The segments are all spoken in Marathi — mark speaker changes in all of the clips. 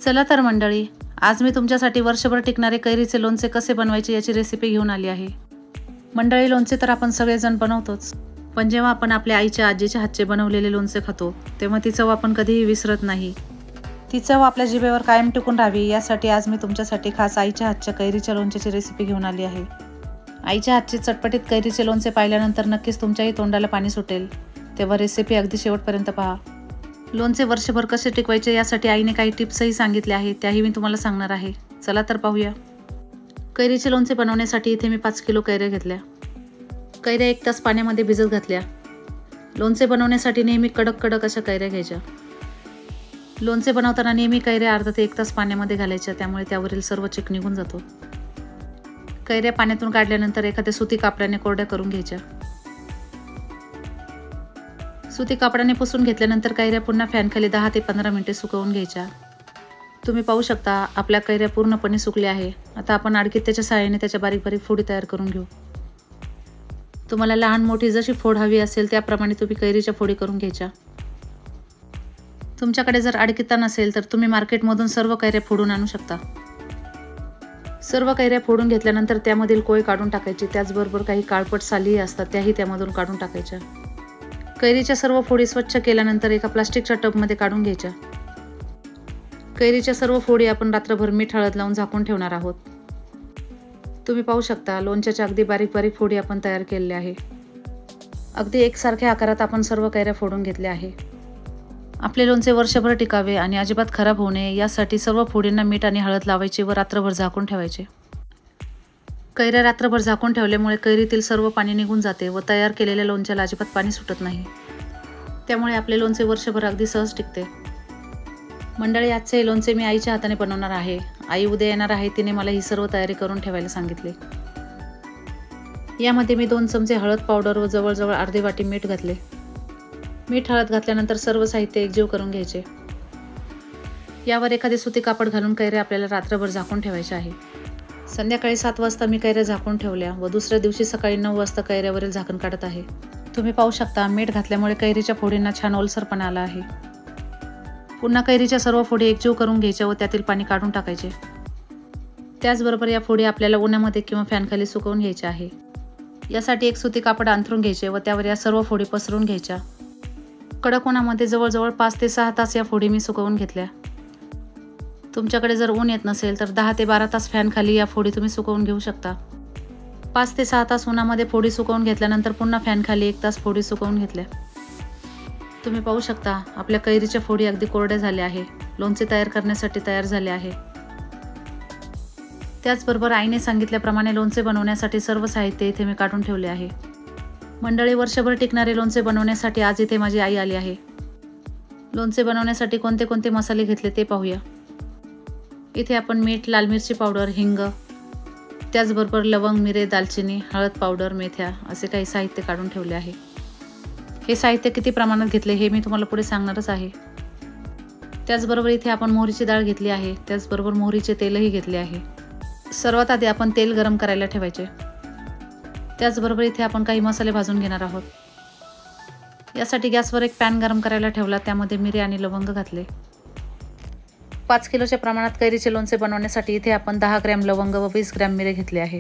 Speaker 1: चला तर मंडळी, आज मी तुमच्यासाठी वर्षभर टिकणारे कैरीचे लोणचे कसे बनवायचे याची रेसिपी घेऊन आली आहे। मंडळी, लोणचे तर आपण सगळेजण बनवतोच, पण जेव्हा आपण आपल्या आईच्या आजीच्या हातचे बनवलेले लोणचे खातो तेव्हा ती चव आपण कधीही विसरत नाही। ती चव आपल्या जिभेवर कायम टिकून राहावी यासाठी आज मी तुमच्यासाठी खास आईच्या हातच्या कैरीच्या लोणच्याची रेसिपी घेऊन आली आहे। आईच्या हातचे चटपटीत कैरीचे लोणचे पाहिल्यानंतर नक्कीच तुमच्याही तोंडाला पाणी सुटेल, तेव्हा रेसिपी अगदी शेवटपर्यंत पहा। लोणचे वर्षभर कसे टिकवायचे यासाठी आईने काही टिप्सही सांगितल्या आहेत, त्याही मी तुम्हाला सांगणार आहे। चला तर पाहूया। कैरीचे लोणचे बनवण्यासाठी इथे मी 5 किलो कैऱ्या घेतल्या। कैऱ्या 1 तास पाण्यामध्ये भिजत घातल्या। लोणचे बनवण्यासाठी नेहमी कडक कडक अशा कैऱ्या घ्यायच्या। लोणचे बनवताना नेहमी कैऱ्या अर्धा ते 1 तास पाण्यामध्ये घालायच्या, त्यामुळे त्यावरील सर्व चिक निघून जातो। कैऱ्या पाण्यातून काढल्यानंतर एखाद्या सुती कापडाने कोरड्या करून घ्यायच्या। सुती कापडाने पुसून घेतल्यानंतर कैऱ्या पुन्हा फॅनखाली 10 ते 15 मिनिटे सुकवून घ्यायच्या। तुम्ही पाहू शकता आपल्या कैऱ्या पूर्णपणे सुकल्या आहे। आता आपण आडकीत्याच्या सहाय्याने त्याच्या बारीक बारीक फोडी तयार करून घेऊ। तुम्हाला लहान मोठी जशी फोड हवी असेल त्याप्रमाणे तुम्ही कैरीच्या फोडी करून घ्यायच्या। तुमच्याकडे जर आडकित्ता नसेल तर तुम्ही मार्केटमधून सर्व कैऱ्या फोडून आणू शकता। सर्व कैऱ्या फोडून घेतल्यानंतर त्यामधील कोय काढून टाकायची, त्याचबरोबर काही काळपट सालीही असतात त्याही त्यामधून काढून टाकायच्या। कैरीच्या सर्व फोडी स्वच्छ केल्यानंतर एका प्लास्टिकच्या टबमध्ये काढून घ्यायच्या। कैरीच्या सर्व फोडी आपण रात्रभर मीठ हळद लावून झाकून ठेवणार आहोत। तुम्ही पाहू शकता लोणच्याच्या अगदी बारीक बारीक फोडी आपण तयार केलेल्या आहे। अगदी एकसारख्या आकारात आपण सर्व कैऱ्या फोडून घेतल्या आहे। आपले लोणचे वर्षभर टिकावे आणि अजिबात खराब होऊ नये यासाठी सर्व फोडींना मीठ आणि हळद लावायचे व रात्रभर झाकून ठेवायचे। कैऱ्या रात्रभर झाकून ठेवल्यामुळे कैरीतील सर्व पाणी निघून जाते व तयार केलेल्या लोणच्याला अजिबात पाणी सुटत नाही, त्यामुळे आपले लोणचे वर्षभर अगदी सहज टिकते। मंडळी, आजचे हे लोणचे मी आईच्या हाताने बनवणार आहे। आई उद्या येणार आहे, तिने मला ही सर्व तयारी करून ठेवायला सांगितले। यामध्ये मी 2 चमचे हळद पावडर व जवळजवळ अर्धी वाटी मीठ घातले। मीठ हळद घातल्यानंतर सर्व साहित्य एकजीव करून घ्यायचे। यावर एखादे सुती कापड घालून कैऱ्या आपल्याला रात्रभर झाकून ठेवायचे आहे। संध्याकाळी 7 वाजता मी कैऱ्या झाकून ठेवल्या व दुसऱ्या दिवशी सकाळी 9 वाजता कैऱ्यावरील झाकण काढत आहे। तुम्ही पाहू शकता मीठ घातल्यामुळे कैरीच्या फोडींना छान ओलसरपणा आला आहे। पुन्हा कैरीच्या सर्व फोडी एकजीव करून घ्यायच्या व त्यातील पाणी काढून टाकायचे। त्याचबरोबर या फोडी आपल्याला उन्हामध्ये किंवा फॅनखाली सुकवून घ्यायच्या आहे। यासाठी एक सुती कापड अंथरून घ्यायचे व त्यावर या सर्व फोडी पसरून घ्यायच्या। कडक उन्हामध्ये जवळजवळ 5 ते 6 तास या फोडी मी सुकवून घेतल्या। तुमच्याकडे जर ऊन येत नसेल तर 10 ते 12 तास फॅनखाली या फोडी तुम्ही सुकवून घेऊ शकता। 5 ते 6 तास उन्हामध्ये फोडी सुकवून घेतल्यानंतर पुन्हा फॅनखाली 1 तास फोडी सुकवून घेतल्या। तुम्ही पाहू शकता आपल्या कैरीच्या फोडी अगदी कोरड्या झाल्या आहे, लोणचे तयार करण्यासाठी तयार झाले आहे। त्याचबरोबर आईने सांगितल्याप्रमाणे लोणचे बनवण्यासाठी सर्व साहित्य इथे मी काढून ठेवले आहे। मंडळी, वर्षभर टिकणारे लोणचे बनवण्यासाठी आज इथे माझी आई आली आहे। लोणचे बनवण्यासाठी कोणते कोणते मसाले घेतले ते पाहूया। इथे आपण मीठ, लाल मिरची पावडर, हिंग, त्याचबरोबर लवंग, मिरे, दालचिनी, हळद पावडर, मेथ्या असे काही साहित्य काढून ठेवले आहे। हे साहित्य किती प्रमाणात घेतले हे मी तुम्हाला पुढे सांगणारच आहे। त्याचबरोबर इथे आपण मोहरीची डाळ घेतली आहे, त्याचबरोबर मोहरीचे तेलही घेतले आहे। सर्वात आधी आपण तेल गरम करायला ठेवायचे। त्याचबरोबर इथे आपण काही मसाले भाजून घेणार आहोत। यासाठी गॅसवर एक पॅन गरम करायला ठेवला, त्यामध्ये मिरे आणि लवंग घातले। 5 किलोच्या प्रमाणात कैरीचे लोणचे बनवण्यासाठी इथे आपण 10 ग्रॅम लवंग व 20 ग्रॅम मिरे घेतले आहे।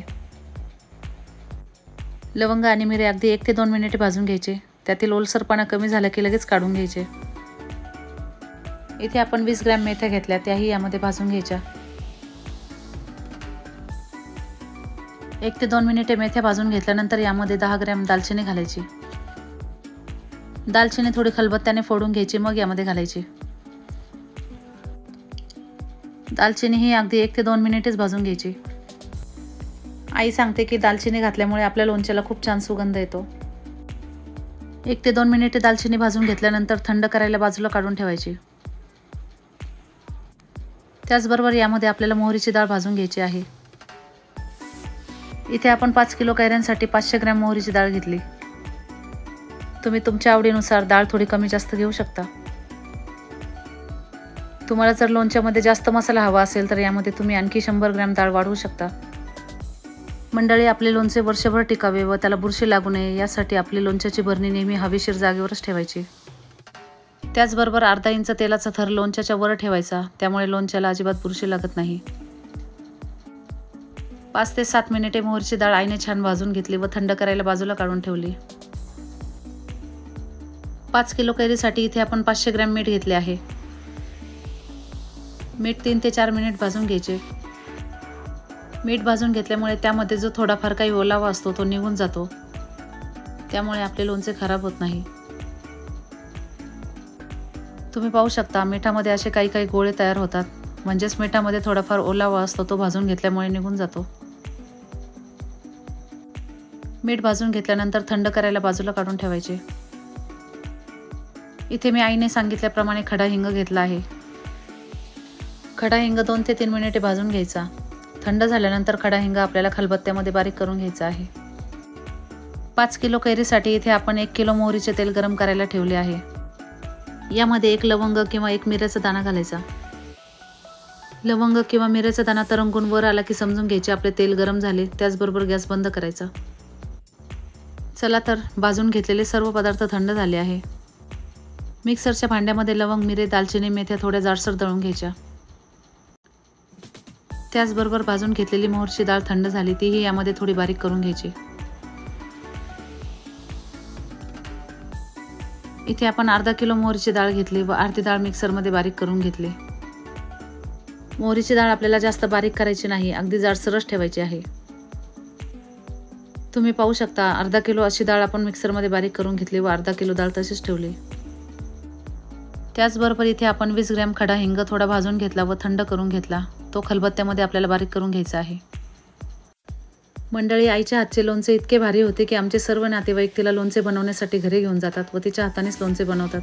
Speaker 1: लवंग आणि मिरे अगदी 1 ते 2 मिनिटे भाजून घ्यायचे। त्यातील ओलसरपणा कमी झाला की लगेच काढून घ्यायचे। इथे आपण 20 ग्रॅम मेथ्या घेतल्या, त्याही यामध्ये भाजून घ्यायच्या। 1 ते 2 मिनिटे मेथ्या भाजून घेतल्यानंतर यामध्ये 10 ग्रॅम दालचिनी घालायची। दालचिनी थोडी खलबत्त्याने फोडून घ्यायची, मग यामध्ये घालायची। दालचिनी ही अगदी 1 ते 2 मिनिटेच भाजून घ्यायची। आई सांगते की दालचिनी घातल्यामुळे आपल्या लोणच्याला खूप छान सुगंध येतो। 1 ते 2 मिनिटे दालचिनी भाजून घेतल्यानंतर थंड करायला बाजूला काढून ठेवायची। त्याचबरोबर यामध्ये आपल्याला मोहरीची डाळ भाजून घ्यायची आहे। इथे आपण 5 किलो कैऱ्यांसाठी 500 ग्रॅम मोहरीची डाळ घेतली। तुम्ही तुमच्या आवडीनुसार डाळ थोडी कमी जास्त घेऊ शकता। तुम्हाला जर लोणच्यामध्ये जास्त मसाला हवा असेल तर यामध्ये तुम्ही आणखी 100 ग्रॅम डाळ वाढवू शकता। मंडळी, आपले लोणचे वर्षभर टिकावे व त्याला बुरशी लागू नये यासाठी आपली लोणच्याची बरणी नेहमी हवेशीर जागेवरच ठेवायची। त्याचबरोबर अर्धा इंच तेलाचा थर लोणच्याच्या वर ठेवायचा, त्यामुळे लोणच्याला अजिबात बुरशी लागत नाही. 5 ते 7 मिनिटे मोहरीची डाळ आईने छान भाजून घेतली व थंड करायला बाजूला काढून ठेवली. 5 किलो कैरीसाठी इथे आपण 500 ग्रॅम मीठ घेतले आहे. मीठ 3 ते 4 मिनिट भाजून घ्यायचे. मीठ भाजून घेतल्यामुळे त्यामध्ये जो थोडाफार काही ओलावा असतो तो निघून जातो, त्यामुळे आपले लोणचे खराब होत नाही. तुम्ही पाहू शकता मिठामध्ये असे काही काही गोळे तयार होतात, म्हणजेच मिठामध्ये थोडाफार ओलावा असतो तो भाजून घेतल्यामुळे निघून जातो. मीठ भाजून घेतल्यानंतर थंड करायला बाजूला काढून ठेवायचे. इथे मी आईने सांगितल्याप्रमाणे खडा हिंग घेतला आहे. खडा हिंग 2 ते 3 मिनिटे भाजून घ्यायचा. थंड झाल्यानंतर खडा हिंग आपल्याला खलबत्त्यामध्ये बारीक करून घ्यायचा आहे. 5 किलो कैरीसाठी इथे आपण 1 किलो मोहरीचे तेल गरम करायला ठेवले आहे. यामध्ये 1 लवंग किंवा 1 मिऱ्याचा दाणा घालायचा. लवंग किंवा मिऱ्याचा दाणा तरंगून वर आला की समजून घ्यायचे आपले तेल गरम झाले. त्याचबरोबर गॅस बंद करायचा. चला तर भाजून घेतलेले सर्व पदार्थ थंड झाले आहे. मिक्सरच्या भांड्यामध्ये लवंग, मिरे, दालचिनी, मेथ्या थोड्या जाडसर दळून घ्यायच्या. त्याचबरोबर भाजून घेतलेली मोहरीची डाळ थंड झाली तीही यामध्ये थोडी बारीक करून घ्यायची. इथे आपण अर्धा किलो मोहरीची डाळ घेतली व अर्धी डाळ मिक्सरमध्ये बारीक करून घेतली. मोहरीची डाळ आपल्याला जास्त बारीक करायची नाही, अगदी जाडसरच ठेवायची आहे. तुम्ही पाहू शकता अर्धा किलो अशी डाळ आपण मिक्सरमध्ये बारीक करून घेतली व अर्धा किलो डाळ तशीच ठेवली. त्याचबरोबर इथे आपण 20 ग्रॅम खडा हिंग थोडा भाजून घेतला व थंड करून घेतला. तो खलबत्त्यामध्ये आपल्याला बारीक करून घ्यायचा आहे. मंडळी, आईच्या हातचे लोणचे इतके भारी होते की आमचे सर्व नातेवाईक तिला लोणचे बनवण्यासाठी घरी घेऊन जातात व तिच्या हातानेच लोणचे बनवतात.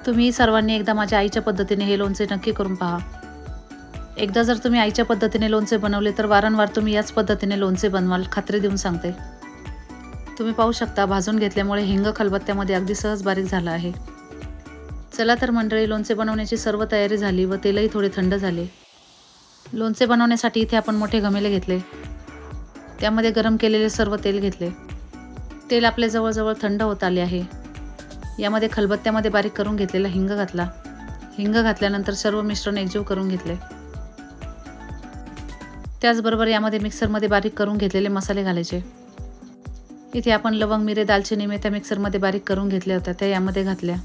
Speaker 1: तुम्ही सर्वांनी एकदा माझ्या आईच्या पद्धतीने हे लोणचे नक्की करून पहा. एकदा जर तुम्ही आईच्या पद्धतीने लोणचे बनवले तर वारंवार तुम्ही याच पद्धतीने लोणचे बनवाल, खात्री देऊन सांगते. तुम्ही पाहू शकता भाजून घेतल्यामुळे हिंग खलबत्त्यामध्ये अगदी सहज बारीक झाला आहे. चला तर मंडळी, लोणचे बनवण्याची सर्व तयारी झाली व तेलही थोडे थंड झाले. लोणचे बनवण्यासाठी इथे आपण मोठे घमेले घेतले. त्यामध्ये गरम केलेले सर्व तेल घेतले. तेल आपले जवळजवळ थंड होत आले आहे. यामध्ये खलबत्त्यामध्ये बारीक करून घेतलेला हिंग घातला. हिंग घातल्यानंतर सर्व मिश्रण एकजीव करून घेतले. त्याचबरोबर यामध्ये मिक्सरमध्ये बारीक करून घेतलेले मसाले घालायचे. इथे आपण लवंग, मिरे, दालचिनी, मेथ्या मिक्सरमध्ये बारीक करून घेतल्या होत्या त्या यामध्ये घातल्या.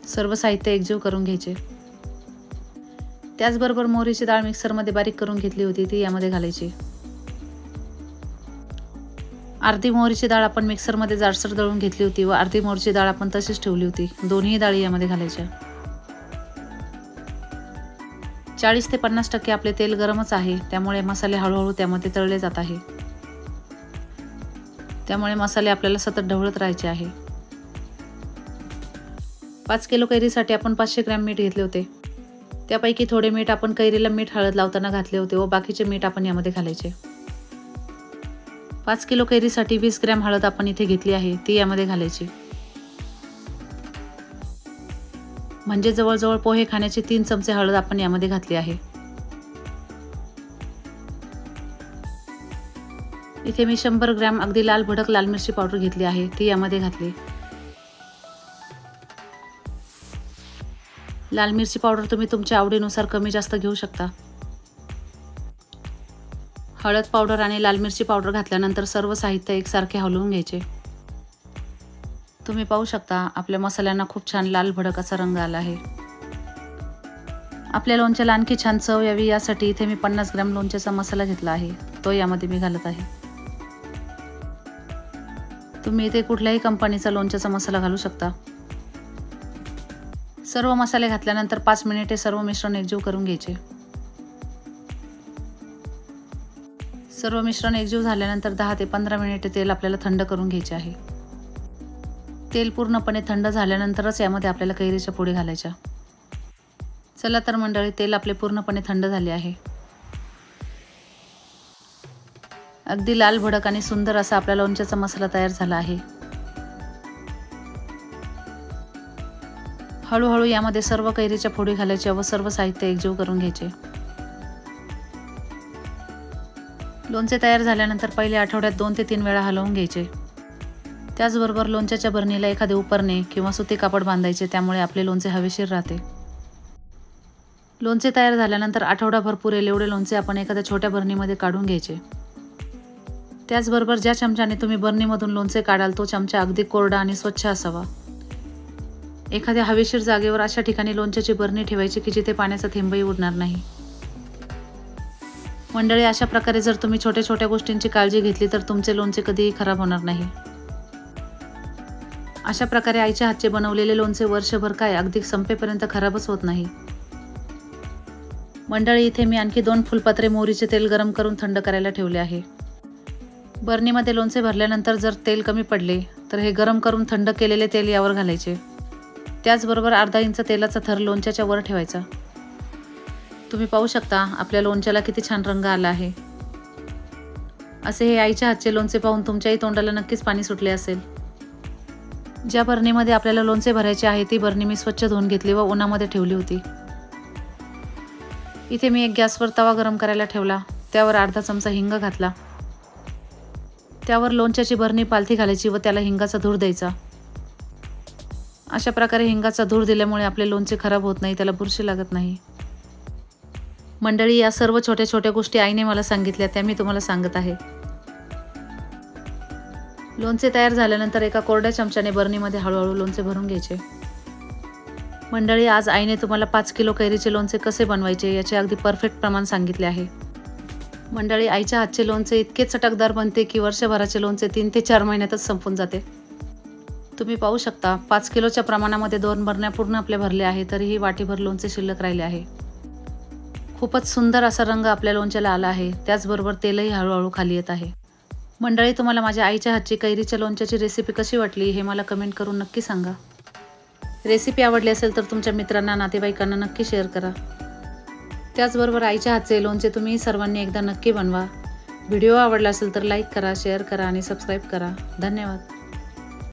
Speaker 1: सर्व साहित्य एकजीव करून घ्यायचे. त्याचबरोबर मोहरीची डाळ मिक्सरमध्ये बारीक करून घेतली होती ती यामध्ये घालायची. अर्धी मोहरीची डाळ आपण मिक्सरमध्ये जाडसर दळून घेतली होती व अर्धी मोहरीची डाळ आपण तशीच ठेवली होती. दोन्ही डाळी यामध्ये घालायच्या. 40 ते 50% आपले तेल गरमच आहे, त्यामुळे मसाले हळूहळू त्यामध्ये तळले जात आहे. त्यामुळे मसाले आपल्याला सतत ढवळत राहायचे आहे. 5 किलो कैरीसाठी आपण 500 ग्रॅम मीठ घेतले होते. त्यापैकी थोडे मीठ आपण कैरीला मीठ हळद लावताना घातले होते व बाकीचे मीठ आपण यामध्ये घालायचे. 5 किलो कैरीसाठी 20 ग्रॅम हळद आपण इथे घेतली आहे ती यामध्ये घालायची. म्हणजे जवळजवळ पोहे खाण्याचे 3 चमचे हळद आपण यामध्ये घातली आहे. इथे मी 100 ग्रॅम अगदी लाल भडक लाल मिरची पावडर घेतली आहे ती यामध्ये घातली. लाल मिरची पावडर तुम्ही तुमच्या आवडीनुसार कमी जास्त घेऊ शकता. हळद पावडर आणि लाल मिरची पावडर घातल्यानंतर सर्व साहित्य एकसारखे हलवून घ्यायचे. तुम्ही पाहू शकता आपल्या मसाल्यांना खूप छान लाल भडक असा रंग आला आहे. आपल्या लोणच्याला आणखी छान चव यावी यासाठी इथे मी 50 ग्रॅम लोणच्याचा मसाला घेतला आहे, तो यामध्ये मी घालत आहे. तुम्ही इथे कुठल्याही कंपनीचा लोणच्याचा मसाला घालू शकता. सर्व मसाले घातल्यानंतर 5 मिनिटे सर्व मिश्रण एकजीव करून घ्यायचे. सर्व मिश्रण एकजीव झाल्यानंतर 10 ते 15 मिनिटे तेल आपल्याला थंड करून घ्यायचे आहे. तेल पूर्णपणे थंड झाल्यानंतरच यामध्ये आपल्याला कैरीच्या फोडी घालायच्या. चला तर मंडळी, तेल आपले पूर्णपणे थंड झाले आहे. अगदी लाल भडक आणि सुंदर असा आपला लोणच्याचा मसाला तयार झाला आहे. हळूहळू यामध्ये सर्व कैरीच्या फोडी घालायच्या व सर्व साहित्य एकजीव करून घ्यायचे. लोणचे तयार झाल्यानंतर पहिल्या आठवड्यात 2 ते 3 वेळा हलवून घ्यायचे. त्याचबरोबर लोणच्याच्या बरणीला एखादे उपरणे किंवा सुती कापड बांधायचे, त्यामुळे आपले लोणचे हवेशीर राहते. लोणचे तयार झाल्यानंतर आठवडाभर पुरेल एवढे लोणचे आपण एखाद्या छोट्या बरणीमध्ये काढून घ्यायचे. त्याचबरोबर ज्या चमच्याने तुम्ही बरणीमधून लोणचे काढाल तो चमचा अगदी कोरडा आणि स्वच्छ असावा. एखाद्या हवेशीर जागेवर अशा ठिकाणी लोणच्याची बरणी ठेवायची की जिथे पाण्याचा थेंबही उडणार नाही. मंडळी, अशा प्रकारे जर तुम्ही छोट्या छोट्या गोष्टींची काळजी घेतली तर तुमचे लोणचे कधीही खराब होणार नाही. अशा प्रकारे आईच्या हातचे बनवलेले लोणचे वर्षभर काय अगदी संपेपर्यंत खराबच होत नाही. मंडळी, इथे मी आणखी 2 फुलपात्रे मोहरीचे तेल गरम करून थंड करायला ठेवले आहे. बरणीमध्ये लोणचे भरल्यानंतर जर तेल कमी पडले तर हे गरम करून थंड केलेले तेल यावर घालायचे. त्याचबरोबर अर्धा इंच तेलाचा थर लोणच्याच्या वर ठेवायचा. तुम्ही पाहू शकता आपल्या लोणच्याला किती छान रंग आला आहे. असे हे आईच्या हातचे लोणचे पाहून तुमच्याही तोंडाला नक्कीच पाणी सुटले असेल. ज्या बरणीमध्ये आपल्याला लोणचे भरायचे आहे ती बरणी मी स्वच्छ धुवून घेतली व उन्हामध्ये ठेवली होती. इथे मी एक गॅसवर तवा गरम करायला ठेवला. त्यावर अर्धा चमचा हिंग घातला. त्यावर लोणच्याची बरणी पालथी घालायची व त्याला हिंगाचा धूर द्यायचा. अशा प्रकारे हिंगाचा धूर दिल्यामुळे आपले लोणचे खराब होत नाही, त्याला बुरशी लागत नाही. मंडळी, या सर्व छोट्या छोट्या गोष्टी आईने मला सांगितल्या, त्या मी तुम्हाला सांगत आहे. लोणचे तयार झाल्यानंतर एका कोरड्या चमच्याने बरणीमध्ये हळूहळू लोणचे भरून घ्यायचे. मंडळी, आज आईने तुम्हाला 5 किलो कैरीचे लोणचे कसे बनवायचे याचे अगदी परफेक्ट प्रमाण सांगितले आहे. मंडळी, आईच्या हातचे लोणचे इतके चटकदार बनते की वर्षभराचे लोणचे 3 ते 4 महिन्यातच संपून जाते. तुम्ही पाहू शकता 5 किलोच्या प्रमाणामध्ये 2 बरण्या पूर्ण आपल्या भरल्या आहे, तरीही वाटीभर लोणचे शिल्लक राहिले आहे. खूपच सुंदर असा रंग आपल्या लोणच्याला आला आहे. त्याचबरोबर तेलही हळूहळू खाली येत आहे. मंडळी, तुम्हाला माझ्या आईच्या हातची कैरीच्या लोणच्याची रेसिपी कशी वाटली हे मला कमेंट करून नक्की सांगा. रेसिपी आवडली असेल तर तुमच्या मित्रांना, नातेवाईकांना नक्की शेअर करा. त्याचबरोबर आईच्या हातचे लोणचे तुम्ही सर्वांनी एकदा नक्की बनवा. व्हिडिओ आवडला असेल तर लाईक करा, शेअर करा आणि सबस्क्राईब करा. धन्यवाद.